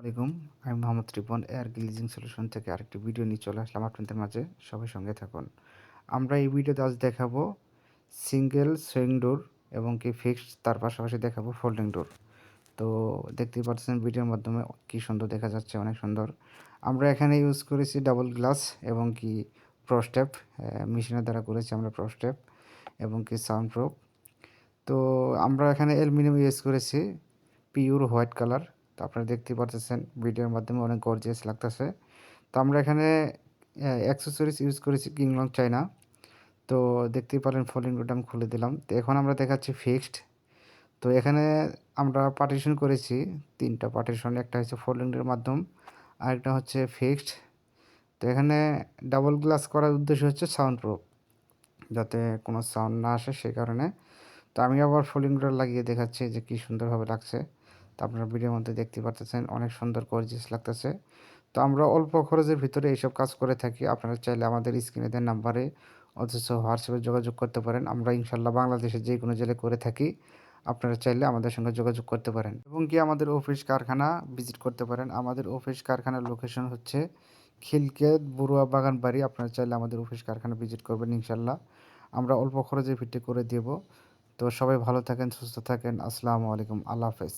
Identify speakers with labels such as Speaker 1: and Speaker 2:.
Speaker 1: আলাইকুম। আমি Mohammad Ripon air glazing solution থেকে আরেকটি ভিডিও নিয়ে চলে আসলাম আপনাদের মাঝে। সবাই সঙ্গে থাকুন। আমরা এই ভিডিওতে আজ দেখাবো সিঙ্গেল সুইং ডোর এবং কি ফিক্সড, তার পাশাপাশি দেখাবো ফোল্ডিং ডোর। তো দেখতেই পাচ্ছেন ভিডিওর মাধ্যমে কি সুন্দর দেখা যাচ্ছে, অনেক সুন্দর। আমরা এখানে ইউজ করেছি ডাবল গ্লাস এবং কি প্রোস্টেপ, মেশিনের দ্বারা করেছি আমরা প্রোস্টেপ এবং কি সাউন্ড প্রুফ। তো আমরা এখানে অ্যালুমিনিয়াম ইউজ করেছি, পিওর হোয়াইট কালার। তো আপনারা দেখতেই পারতেছেন ভিডিওর মাধ্যমে অনেক গর্জিয়াস লাগতেছে। তো আমরা এখানে অ্যাক্সেসরিজ ইউজ করেছি কিংলং চায়না। তো দেখতেই পারেন ফোল্ডিং ডোরটা আমি খুলে দিলাম। তো এখন আমরা দেখাচ্ছি ফিক্সড। তো এখানে আমরা পার্টিশন করেছি 3টা পার্টিশন, একটা হচ্ছে ফোল্ডিং ডোরের মাধ্যম, আরেকটা হচ্ছে ফিক্সড। তো এখানে ডাবল গ্লাস করার উদ্দেশ্য হচ্ছে সাউন্ড প্রুফ, যাতে কোনো সাউন্ড না আসে সেই কারণে। তো আমি আবার ফোল্ডিং ডোর লাগিয়ে দেখাচ্ছি যে কী সুন্দরভাবে লাগছে। তো আপনারা ভিডিওর মধ্যে দেখতে পারতেছেন অনেক সুন্দর গর্জিয়াস লাগতেছে। তো আমরা অল্প খরচের ভিতরে এইসব কাজ করে থাকি। আপনারা চাইলে আমাদের স্ক্রিনে দেওয়া নাম্বারে অথচ হোয়াটসঅ্যাপে যোগাযোগ করতে পারেন। আমরা ইনশাল্লাহ বাংলাদেশের যে কোনো জেলায় করে থাকি। আপনারা চাইলে আমাদের সঙ্গে যোগাযোগ করতে পারেন এবং কি আমাদের অফিস কারখানা ভিজিট করতে পারেন। আমাদের অফিস কারখানার লোকেশন হচ্ছে খিলক্ষেত বড়ুয়া বাগানবাড়ি। আপনারা চাইলে আমাদের অফিস কারখানা ভিজিট করবেন ইনশাল্লাহ। আমরা অল্প খরচের ভিত্তি করে দেব। তো সবাই ভালো থাকেন, সুস্থ থাকেন। আসসালামু আলাইকুম। আল্লাহ হাফেজ।